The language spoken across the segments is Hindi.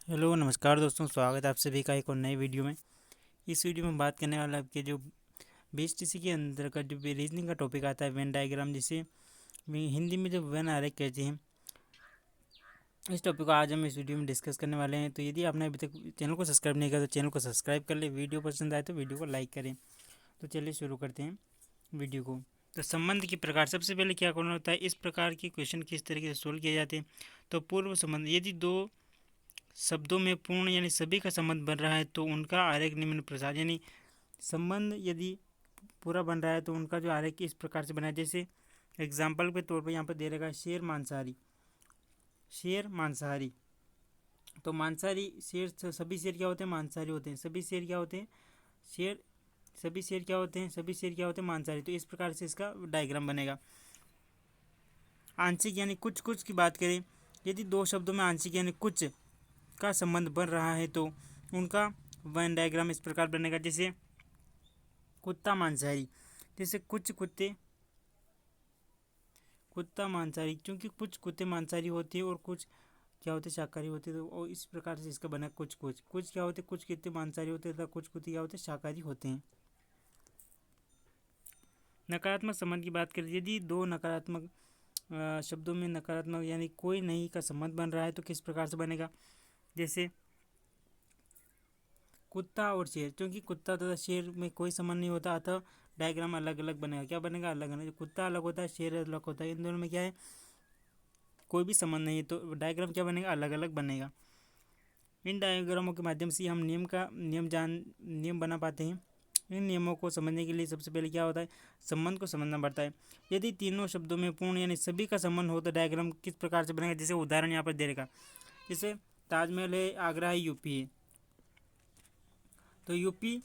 हेलो नमस्कार दोस्तों, स्वागत है आप सभी का एक और नई वीडियो में। इस वीडियो में बात करने वाला आपके जो बीएसटीसी के अंतर्गत जो रीजनिंग का टॉपिक आता है वेन डायग्राम, जिसे हिंदी में जो वेन आरेख कहते हैं। इस टॉपिक को आज हम इस वीडियो में डिस्कस करने वाले हैं। तो यदि आपने अभी तक चैनल को सब्सक्राइब नहीं किया तो चैनल को सब्सक्राइब कर ले, वीडियो पसंद आए तो वीडियो को लाइक करें। तो चलिए शुरू करते हैं वीडियो को। तो संबंध के प्रकार, सबसे पहले क्या करना होता है, इस प्रकार के क्वेश्चन किस तरीके से सोल्व किए जाते हैं। तो पूर्व संबंध, यदि दो शब्दों में पूर्ण यानी सभी का संबंध बन रहा है तो उनका आरेख निम्न प्रकार, यानी संबंध यदि पूरा बन रहा है तो उनका जो आरेख इस प्रकार से बना है। जैसे एग्जाम्पल के तौर पर यहाँ पर दे रखा है शेर मांसाहारी। शेर मांसाहारी, तो मांसाहारी शेर, सभी शेर क्या होते हैं, मांसाहारी होते हैं। सभी शेर क्या होते हैं, शेर, सभी शेर क्या होते हैं, सभी शेर क्या होते हैं, मांसाहारी। तो इस प्रकार से इसका डायग्राम बनेगा। आंशिक यानी कुछ कुछ की बात करें, यदि दो शब्दों में आंशिक यानी कुछ का संबंध बन रहा है तो उनका वेन डायग्राम इस प्रकार बनेगा। जैसे कुत्ता मांसाहारी, जैसे कुछ कुत्ते, कुत्ता मांसाहारी, क्योंकि कुछ कुत्ते मांसाहारी होते हैं और कुछ क्या होते शाकाहारी होते हैं। तो और इस प्रकार से इसका बना कुछ कुछ कुछ क्या होते, कुछ कुत्ते मांसाहारी होते हैं तथा कुछ कुत्ते क्या होते शाकाहारी होते हैं। नकारात्मक संबंध की बात करें, यदि दो नकारात्मक शब्दों में नकारात्मक यानी कोई नहीं का संबंध बन रहा है तो किस प्रकार से बनेगा। जैसे कुत्ता और शेर, क्योंकि कुत्ता तथा शेर में कोई संबंध नहीं होता, अतः डायग्राम अलग अलग बनेगा। क्या बनेगा, अलग अलग। कुत्ता अलग होता है, शेर अलग होता है, इन दोनों में क्या है, कोई भी संबंध नहीं है, तो डायग्राम क्या बनेगा, अलग अलग बनेगा। इन डायग्रामों के माध्यम से हम नियम बना पाते हैं। इन नियमों को समझने के लिए सबसे पहले क्या होता है, संबंध को समझना पड़ता है। यदि तीनों शब्दों में पूर्ण यानी सभी का संबंध हो तो डायग्राम किस प्रकार से बनेगा। जैसे उदाहरण यहाँ पर दे रखा, जैसे ताजमहल है, आगरा है, यूपी है। तो यूपी,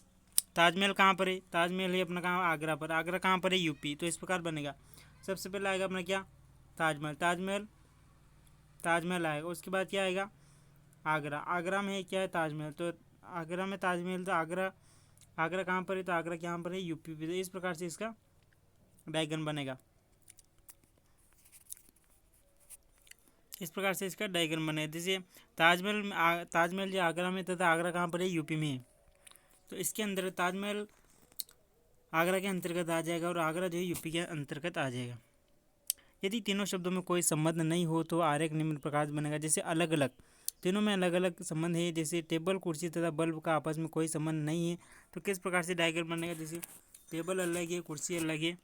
ताजमहल कहाँ पर है, ताजमहल है अपना कहाँ, आगरा पर। आगरा कहाँ पर है, यूपी। तो इस प्रकार बनेगा। सबसे पहले आएगा अपना क्या, ताजमहल। ताजमहल, ताजमहल आएगा। उसके बाद क्या आएगा, आगरा। आगरा में है क्या है, ताजमहल। तो आगरा में ताजमहल, तो आगरा, आगरा कहाँ पर है, तो आगरा कहाँ पर है, यूपी पे। तो इस प्रकार से इसका डायग्राम बनेगा। इस प्रकार से इसका डायग्राम बनेगा। जैसे ताजमहल, ताजमहल जो आगरा में तथा आगरा कहाँ पर है, यूपी में है। तो इसके अंदर ताजमहल आगरा के अंतर्गत आ जाएगा और आगरा जो है यूपी के अंतर्गत आ जाएगा। यदि तीनों शब्दों में कोई संबंध नहीं हो तो आरेख निम्न प्रकार बनेगा। जैसे अलग अलग, तीनों में अलग अलग संबंध है। जैसे टेबल, कुर्सी तथा बल्ब का आपस में कोई संबंध नहीं है तो किस प्रकार से डायग्राम बनेगा। जैसे टेबल अलग है, कुर्सी अलग है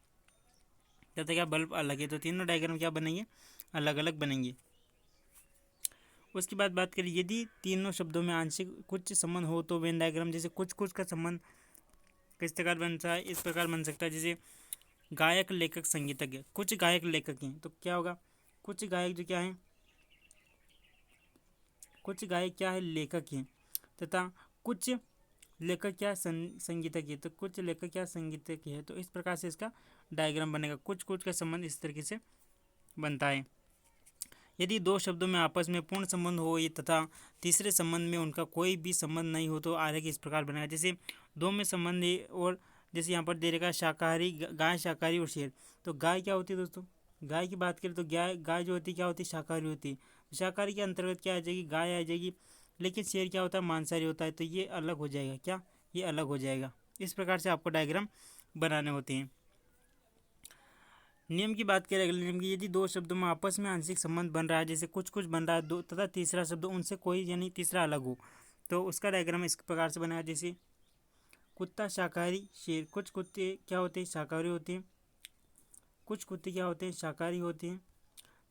तथा क्या बल्ब अलग है, तो तीनों डायग्राम क्या बनेंगे, अलग अलग बनेंगे। उसके बाद बात करें, यदि तीनों शब्दों में आंशिक कुछ संबंध हो तो वेन डायग्राम, जैसे कुछ कुछ का संबंध किस प्रकार बनता है, इस प्रकार बन सकता है। जैसे गायक, लेखक, संगीतज्ञ। कुछ गायक लेखक हैं तो क्या होगा, कुछ गायक जो क्या है, कुछ गायक क्या है, लेखक हैं तथा कुछ लेखक क्या संगीतज्ञ, तो कुछ लेखक क्या संगीतज्ञ है। तो इस प्रकार से इसका डायग्राम बनेगा। कुछ कुछ का संबंध इस तरीके से बनता है। यदि दो शब्दों में आपस में पूर्ण संबंध हो तथा तीसरे संबंध में उनका कोई भी संबंध नहीं हो तो आरेख इस प्रकार बनेगा। जैसे दो में संबंध है और जैसे यहाँ पर दे रखा शाकाहारी, गाय शाकाहारी और शेर। तो गाय क्या होती है दोस्तों, गाय की बात करें तो गाय, गाय जो होती है क्या होती है, शाकाहारी होती है। तो शाकाहारी के अंतर्गत क्या आ जाएगी, गाय आ जाएगी। लेकिन शेर क्या होता है, मांसाहारी होता है। तो ये अलग हो जाएगा, क्या, ये अलग हो जाएगा। इस प्रकार से आपको डायग्राम बनाने होते हैं। नियम की बात करें, अगले नियम की, यदि दो शब्दों में आपस में आंशिक संबंध बन रहा है, जैसे कुछ कुछ बन रहा है दो तथा तीसरा शब्द उनसे कोई यानी तीसरा अलग हो तो उसका डायग्राम इस प्रकार से बनेगा। जैसे कुत्ता शाकाहारी, शेर। कुछ कुत्ते क्या होते हैं, शाकाहारी होते हैं। कुछ कुत्ते क्या होते हैं, शाकाहारी होते हैं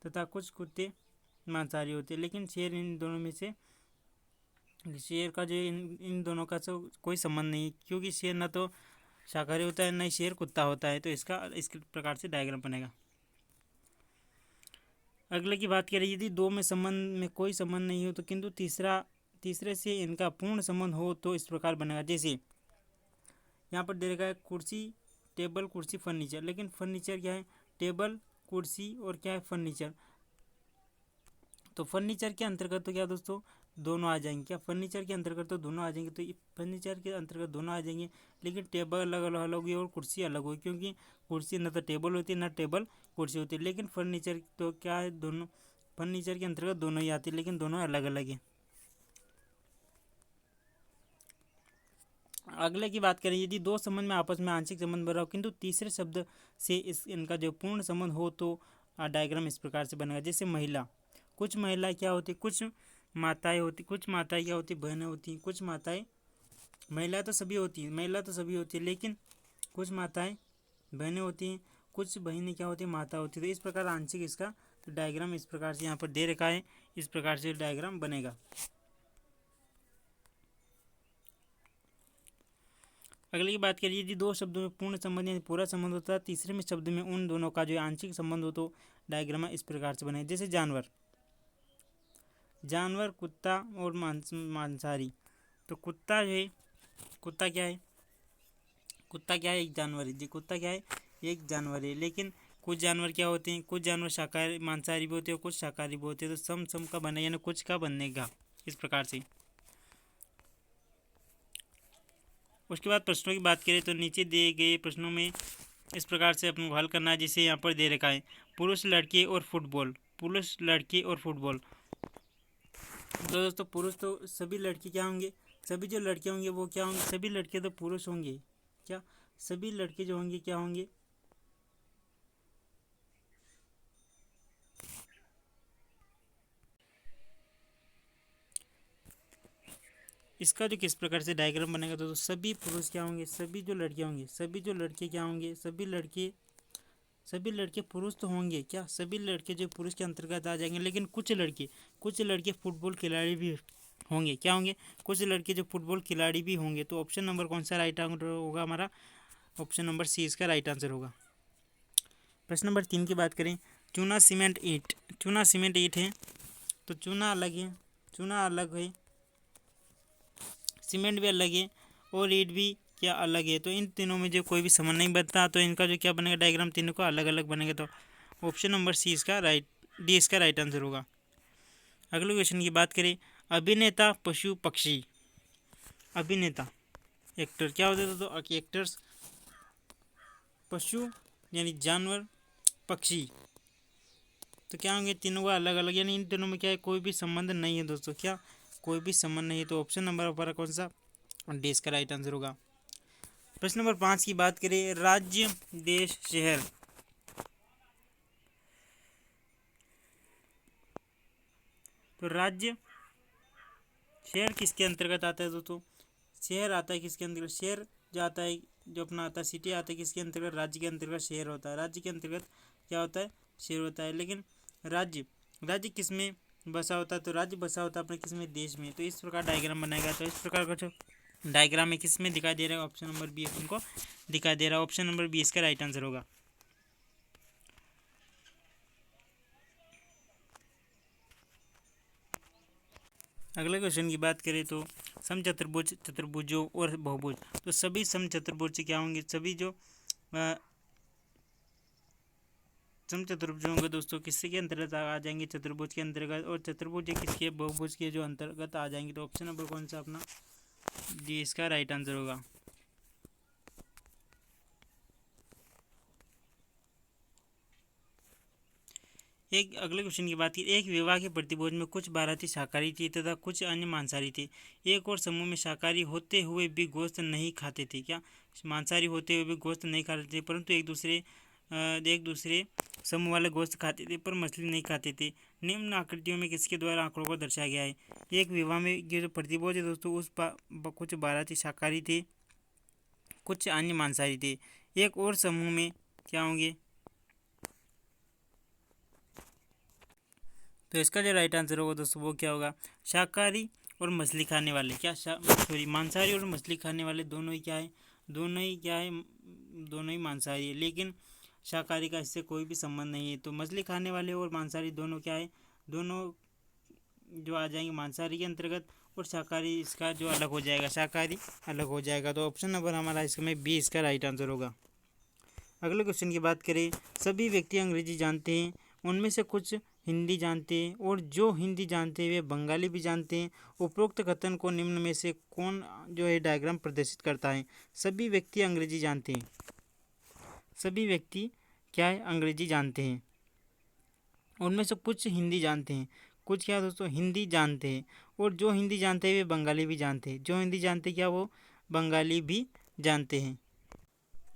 तथा कुछ कुत्ते मांसाहारी होते हैं। लेकिन शेर इन दोनों में से, शेर का जो इन दोनों का तो कोई संबंध नहीं, क्योंकि शेर ना तो शाकाहारी होता है, ना ही शेर कुत्ता होता है। तो इसका इस प्रकार से डायग्राम बनेगा। अगले की बात करें, यदि दो में संबंध में कोई संबंध नहीं हो तो किंतु तीसरे से इनका पूर्ण संबंध हो तो इस प्रकार बनेगा। जैसे यहाँ पर दे रखा है कुर्सी, टेबल, कुर्सी, फर्नीचर। लेकिन फर्नीचर क्या है, टेबल, कुर्सी और क्या है, फर्नीचर। तो फर्नीचर के अंतर्गत तो क्या दोस्तों, दोनों आ जाएंगे। क्या, फर्नीचर के अंतर्गत तो दोनों आ जाएंगे। तो ये फर्नीचर के अंतर्गत दोनों आ जाएंगे। लेकिन टेबल अलग अलग अलग होगी और कुर्सी अलग होगी, क्योंकि कुर्सी न तो टेबल होती है, ना टेबल कुर्सी होती है। लेकिन फर्नीचर तो क्या है, दोनों फर्नीचर के अंतर्गत दोनों ही आती है, लेकिन दोनों अलग अलग है। अगले की बात करें, यदि दो संबंध में आपस में आंशिक संबंध बना हो किंतु तीसरे शब्द से इनका जो पूर्ण संबंध हो तो डायग्राम इस प्रकार से बनेगा। जैसे महिला, कुछ महिलाएं क्या होती, कुछ माताएं होती, कुछ माताएं क्या होती, बहनें होती, कुछ माताएं, महिला तो सभी होती है, महिला तो सभी होती है, लेकिन कुछ माताएं बहनें होती हैं, कुछ बहनें क्या होती है, माता होती है। तो इस प्रकार आंशिक इसका तो डायग्राम इस प्रकार से यहाँ पर दे रखा है, इस प्रकार से डायग्राम बनेगा। अगली की बात करिए, यदि दो शब्दों में पूर्ण संबंध यानी पूरा संबंध होता है, तीसरे में शब्द में उन दोनों का जो आंशिक संबंध हो तो डायग्राम इस प्रकार से बने। जैसे जानवर, जानवर कुत्ता और मांसाहारी। तो कुत्ता जो है, कुत्ता क्या है, कुत्ता क्या है, एक जानवर है जी। कुत्ता क्या है, एक जानवर है। लेकिन कुछ जानवर क्या होते हैं, कुछ जानवर शाकाहारी मांसाहारी भी होते हैं, कुछ शाकाहारी भी होते हैं। तो सम सम का बने यानी कुछ का बनेगा इस प्रकार से। उसके बाद प्रश्नों की बात करें तो नीचे दिए गए प्रश्नों में इस प्रकार से अपने को हल करना है, जिसे यहाँ पर दे रखा है पुरुष लड़के और फुटबॉल, पुरुष लड़के और फुटबॉल। तो दोस्तों पुरुष तो सभी लड़के क्या होंगे, सभी जो लड़के होंगे वो क्या होंगे, सभी लड़के तो पुरुष होंगे। क्या सभी लड़के जो होंगे क्या होंगे, इसका जो किस प्रकार से डायग्राम बनेगा तो सभी पुरुष क्या होंगे, सभी जो लड़के होंगे, सभी जो लड़के क्या होंगे, सभी लड़के पुरुष तो होंगे। क्या सभी लड़के जो पुरुष के अंतर्गत आ जाएंगे, लेकिन कुछ लड़के फुटबॉल खिलाड़ी भी होंगे। क्या होंगे, कुछ लड़के जो फुटबॉल खिलाड़ी भी होंगे। तो ऑप्शन नंबर कौन सा राइट आंसर होगा हमारा, ऑप्शन नंबर सी इसका राइट आंसर होगा। प्रश्न नंबर 3 की बात करें, चूना सीमेंट ईंट, चूना सीमेंट ईंट है तो चूना अलग है, चूना अलग है, सीमेंट भी अलग है और ईंट भी क्या अलग है। तो इन तीनों में जो कोई भी संबंध नहीं बनता तो इनका जो क्या बनेगा डायग्राम, तीनों का अलग अलग बनेगा। तो ऑप्शन नंबर सी इसका राइट, डी इसका राइट आंसर होगा। अगले क्वेश्चन की बात करें, अभिनेता पशु पक्षी, अभिनेता एक्टर क्या होते थे, तो एक्टर्स पशु यानी जानवर, पक्षी तो क्या होंगे, तीनों का अलग अलग, यानी इन तीनों में क्या है कोई भी संबंध नहीं है दोस्तों। क्या कोई भी संबंध नहीं है। तो ऑप्शन नंबर हमारा कौन सा, डी इसका राइट आंसर होगा। प्रश्न नंबर 5 की बात करें, राज्य देश शहर, तो राज्य शहर किसके अंतर्गत आता है दोस्तों, शहर आता है किसके अंतर्गत, शहर जो आता है जो अपना आता है सिटी आता है किसके अंतर्गत, राज्य के अंतर्गत शहर होता है। राज्य के अंतर्गत क्या होता है, शहर होता है। लेकिन राज्य किस में बसा होता है, तो राज्य बसा होता है अपने किस में, देश में। तो इस प्रकार डायग्राम बनाएगा। तो इस प्रकार का जो डायग्राम है किस में दिखाई दे रहा है, ऑप्शन नंबर बी अपन को दिखाई दे रहा है। ऑप्शन नंबर बी इसका राइट आंसर होगा। अगले क्वेश्चन की बात करें तो समचतुर्भुज, चतुर्भुजों और बहुभुज। तो सभी समचतुर्भुज क्या होंगे, सभी जो समचतुर्भुज होंगे दोस्तों किसके अंतर्गत आ जाएंगे, चतुर्भुज के अंतर्गत। और चतुर्भुज किसके, बहुभुज के जो अंतर्गत आ जाएंगे। तो ऑप्शन नंबर कौन सा अपना, डी इसका राइट आंसर होगा। एक अगले क्वेश्चन की बात की, एक विवाह के प्रतिभोज में कुछ बाराती शाकाहारी थे तथा कुछ अन्य मांसाहारी थे। एक और समूह में शाकाहारी होते हुए भी गोश्त नहीं खाते थे। क्या मांसाहारी होते हुए भी गोश्त नहीं खाते थे, परंतु एक दूसरे समूह वाले गोश्त खाते थे पर मछली नहीं खाते थे। निम्न आकृतियों में किसके द्वारा आंकड़ों को दर्शाया गया है। एक विवाह में ये जो प्रतिभोज है दोस्तों उस कुछ बाराती शाकाहारी थे, कुछ अन्य मांसाहारी थे। एक और समूह में क्या होंगे, तो इसका जो राइट आंसर होगा दोस्तों वो क्या होगा, शाकाहारी और मछली खाने वाले। क्या सॉरी मांसाहारी और मछली खाने वाले दोनों ही क्या है, दोनों ही मांसाहारी है। लेकिन शाकाहारी का इससे कोई भी संबंध नहीं है। तो मछली खाने वाले और मांसाहारी दोनों क्या है, दोनों जो आ जाएंगे मांसाहारी के अंतर्गत, और शाकाहारी इसका जो अलग हो जाएगा, शाकाहारी अलग हो जाएगा। तो ऑप्शन नंबर हमारा इसमें बी इसका राइट आंसर होगा। अगले क्वेश्चन की बात करें, सभी व्यक्ति अंग्रेजी जानते हैं, उनमें से कुछ हिंदी जानते हैं और जो हिंदी जानते हैं वे बंगाली भी जानते हैं। उपरोक्त कथन को निम्न में से कौन जो है डायग्राम प्रदर्शित करता है। सभी व्यक्ति अंग्रेजी जानते हैं, सभी व्यक्ति क्या है अंग्रेजी जानते हैं, उनमें से कुछ हिंदी जानते हैं, कुछ क्या दोस्तों हिंदी जानते हैं, और जो हिंदी जानते हैं वे बंगाली भी जानते हैं। जो हिंदी जानते हैं क्या वो बंगाली भी जानते हैं।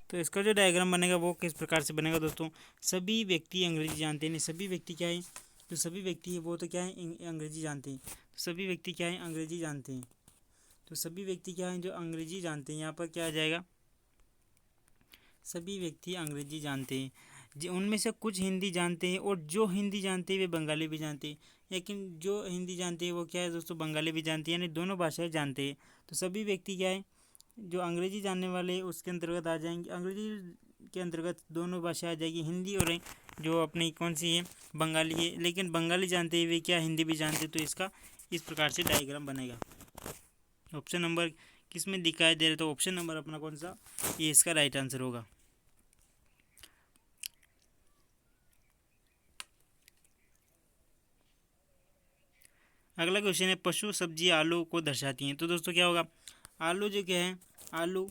तो इसका जो डायग्राम बनेगा वो किस प्रकार से बनेगा दोस्तों, सभी व्यक्ति अंग्रेजी जानते हैं। सभी व्यक्ति क्या है, जो सभी व्यक्ति है वो तो क्या है, अंग्रेजी जानते हैं। तो सभी व्यक्ति क्या है, अंग्रेजी जानते हैं। तो सभी व्यक्ति क्या है, जो अंग्रेजी जानते हैं। यहाँ पर क्या आ जाएगा, सभी व्यक्ति अंग्रेजी जानते हैं। उनमें से कुछ हिंदी जानते हैं, और जो हिंदी जानते हैं वे बंगाली भी जानते हैं। लेकिन जो हिंदी जानते हैं वो क्या है दोस्तों, बंगाली भी जानते हैं, यानी दोनों भाषाएं जानते हैं। तो सभी व्यक्ति क्या है, जो अंग्रेजी जानने वाले उसके अंतर्गत आ जाएंगे। अंग्रेजी के अंतर्गत दोनों भाषा आ जाएगी, हिंदी और जो अपनी कौन सी है, बंगाली है। लेकिन बंगाली जानते हुए क्या हिंदी भी जानते, तो इसका इस प्रकार से डायग्राम बनेगा। ऑप्शन नंबर किस में दिखाई दे रहा है, तो ऑप्शन नंबर अपना कौन सा, ये इसका राइट आंसर होगा। अगला क्वेश्चन है, पशु सब्जी आलू को दर्शाती हैं। तो दोस्तों क्या होगा, आलू जो क्या है, आलू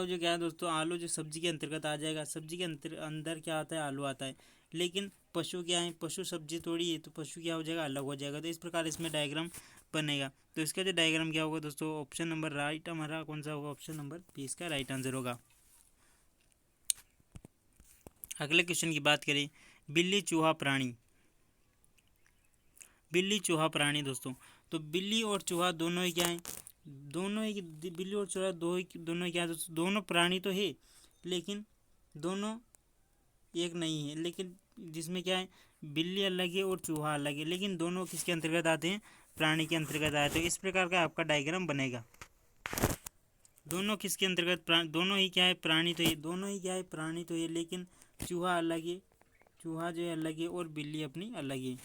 जो क्या है दोस्तों, आलू जो सब्जी के अंतर्गत आ जाएगा। सब्जी के अंदर क्या आता है, आलू आता है। लेकिन पशु क्या है, पशु सब्जी थोड़ी है, तो पशु क्या हो जाएगा, अलग हो जाएगा। तो इस प्रकार इसमें डायग्राम बनेगा। तो इसका जो डायग्राम क्या होगा दोस्तों, ऑप्शन नंबर राइट हमारा कौन सा होगा, ऑप्शन नंबर बी इसका राइट आंसर होगा। अगले क्वेश्चन की बात करें, बिल्ली चूहा प्राणी। बिल्ली चूहा प्राणी दोस्तों, तो बिल्ली और चूहा दोनों ही क्या है, दोनों ही, बिल्ली और चूहा दोनों ही क्या है दोस्तों, दोनों प्राणी तो है, लेकिन दोनों एक नहीं है। लेकिन जिसमें क्या है, बिल्ली अलग है और चूहा अलग है, लेकिन दोनों किसके अंतर्गत आते हैं, प्राणी के अंतर्गत आए। तो इस प्रकार का आपका डायग्राम बनेगा। दोनों किसके अंतर्गत, दोनों ही क्या है, प्राणी तो ये, दोनों ही क्या है, प्राणी तो ये, लेकिन चूहा अलग है, चूहा जो है अलग है, और बिल्ली अपनी अलग है।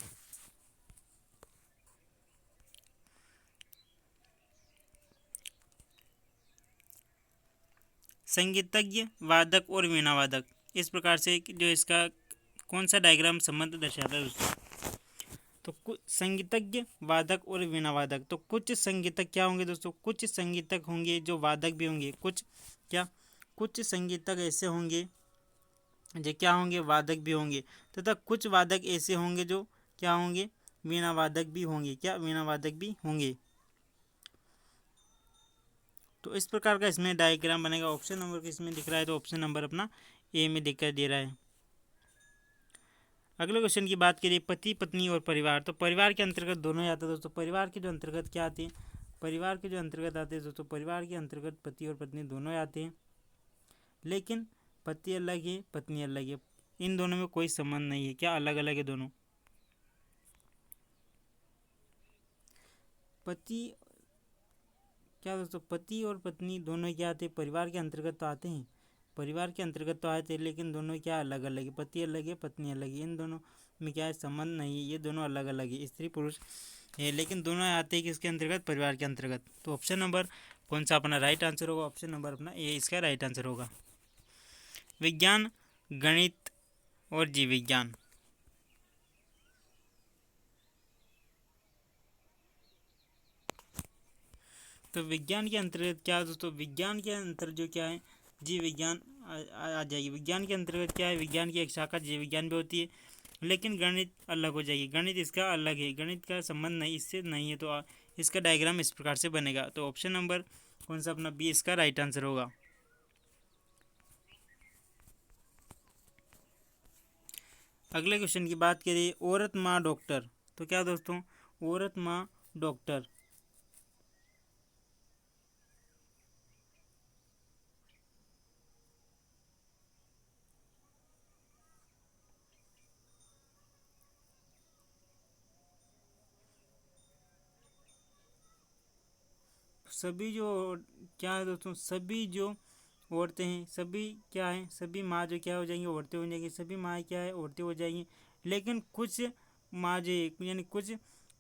संगीतज्ञ, वादक और वीणा वादक, इस प्रकार से जो इसका कौन सा डायग्राम संबंध दर्शाता है दोस्तों, तो कुछ संगीतज्ञ, वादक और वीणा वादक। तो कुछ संगीतक क्या होंगे दोस्तों, कुछ संगीतक होंगे जो वादक भी होंगे। कुछ क्या, कुछ संगीतक ऐसे होंगे जो क्या होंगे, वादक भी होंगे, तथा कुछ वादक ऐसे होंगे जो क्या होंगे, वीणा वादक भी होंगे। क्या, वीणा वादक भी होंगे। तो इस प्रकार का इसमें डायग्राम बनेगा। ऑप्शन नंबर किसमें दिख रहा है, तो ऑप्शन नंबर अपना ए में दिखाई दे रहा है। अगले क्वेश्चन की बात करिए, पति पत्नी और परिवार। तो परिवार के अंतर्गत दोनों ही आता है दोस्तों। परिवार के जो अंतर्गत क्या आते हैं, परिवार के जो अंतर्गत आते हैं दोस्तों, परिवार के अंतर्गत पति और पत्नी दोनों ही आते हैं। लेकिन पति अलग है, पत्नी अलग है, इन दोनों में कोई संबंध नहीं है। क्या, अलग अलग है दोनों। पति क्या दोस्तों, पति और पत्नी दोनों क्या आते हैं, परिवार के अंतर्गत तो आते हैं, परिवार के अंतर्गत तो आते हैं, लेकिन दोनों क्या, अलग अलग है। पति अलग है, पत्नी अलग है, इन दोनों में क्या है, संबंध नहीं है, ये दोनों अलग अलग है, स्त्री पुरुष है, लेकिन दोनों आते हैं किसके अंतर्गत, परिवार के अंतर्गत। तो ऑप्शन नंबर कौन सा अपना राइट आंसर होगा, ऑप्शन नंबर अपना ए इसका राइट आंसर होगा। विज्ञान, गणित और जीव विज्ञान। तो विज्ञान के अंतर्गत क्या है दोस्तों, विज्ञान के अंतर जो क्या है, जीव विज्ञान आ जाएगी। विज्ञान के अंतर्गत क्या है, विज्ञान की एक शाखा जीव विज्ञान भी होती है, लेकिन गणित अलग हो जाएगी। गणित इसका अलग है, गणित का संबंध नहीं, इससे नहीं है। तो इसका डायग्राम इस प्रकार से बनेगा। तो ऑप्शन नंबर कौन सा अपना बी इसका राइट आंसर होगा। अगले क्वेश्चन की बात करिए, औरत माँ डॉक्टर। तो क्या दोस्तों, औरत माँ डॉक्टर। सभी जो क्या है दोस्तों, सभी जो औरतें हैं, सभी क्या है, सभी माँ जो क्या हो जाएंगी, औरतें हो जाएंगी। सभी माँ क्या है, औरतें हो जाएंगी। लेकिन कुछ माँ जो यानी कुछ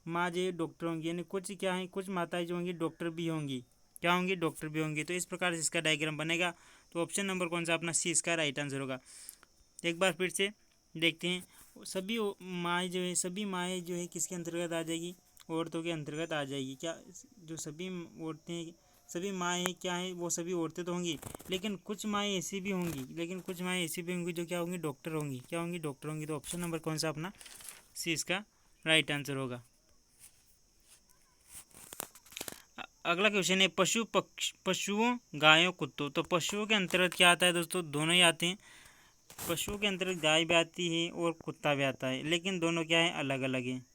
माँ जो डॉक्टर होंगी, यानी कुछ क्या है, कुछ माताएं जो होंगी डॉक्टर भी होंगी। क्या होंगी, डॉक्टर भी होंगी। तो इस प्रकार से इसका डायग्राम बनेगा। तो ऑप्शन नंबर कौन सा अपना सी इसका राइट आंसर होगा। एक बार फिर से देखते हैं, सभी माएँ जो है, सभी माएँ जो है किसके अंतर्गत आ जाएगी, औरतों के अंतर्गत आ जाएगी। क्या, जो सभी औरतें, सभी माएँ क्या हैं, वो सभी औरतें तो होंगी, लेकिन कुछ माएँ ऐसी भी होंगी, लेकिन कुछ माएँ ऐसी भी होंगी जो क्या होंगी, डॉक्टर होंगी। क्या होंगी, डॉक्टर होंगी। तो ऑप्शन नंबर कौन सा अपना सी इसका राइट आंसर होगा। अगला क्वेश्चन है पशुओं गायों कुत्तों। तो पशुओं के अंतर्गत क्या आता है दोस्तों, दोनों ही आते हैं। पशुओं के अंतर्गत गाय भी आती है और कुत्ता भी आता है, लेकिन दोनों क्या है, अलग अलग हैं।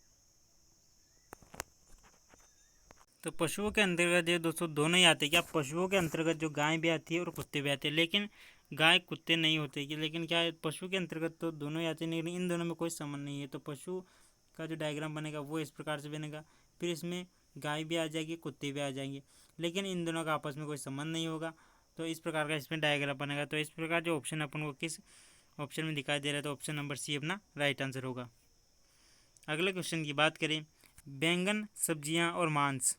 तो पशुओं के अंतर्गत जो दोस्तों दोनों ही आते हैं। क्या पशुओं के अंतर्गत जो गाय भी आती है और कुत्ते भी आते हैं, लेकिन गाय कुत्ते नहीं होते कि, लेकिन क्या है, पशु के अंतर्गत तो दोनों ही आते हैं, लेकिन इन दोनों में कोई संबंध नहीं है। तो पशु का जो डायग्राम बनेगा वो इस प्रकार से बनेगा। फिर इसमें गाय भी आ जाएगी, कुत्ते भी आ जाएंगे, लेकिन इन दोनों का आपस में कोई संबंध नहीं होगा। तो इस प्रकार का इसमें डायग्राम बनेगा। तो इस प्रकार जो ऑप्शन अपन को किस ऑप्शन में दिखाई दे रहा है, तो ऑप्शन नंबर सी अपना राइट आंसर होगा। अगले क्वेश्चन की बात करें, बैंगन, सब्जियां और मांस।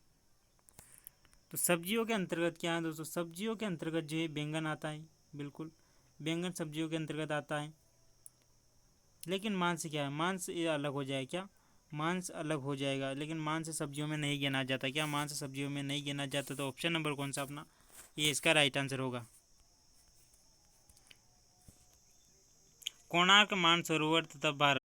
तो सब्जियों के अंतर्गत क्या है दोस्तों, सब्जियों के अंतर्गत जो है बैंगन आता है, बिल्कुल बैंगन सब्जियों के अंतर्गत आता है। लेकिन मांस क्या है, मांस ये अलग हो जाए, क्या मांस अलग हो जाएगा, लेकिन मांस सब्जियों में नहीं गिना जाता। क्या मांस सब्जियों में नहीं गिना जाता, तो ऑप्शन नंबर कौन सा अपना, ये इसका राइट आंसर होगा। कोणार्क मानसरोवर तथा भारत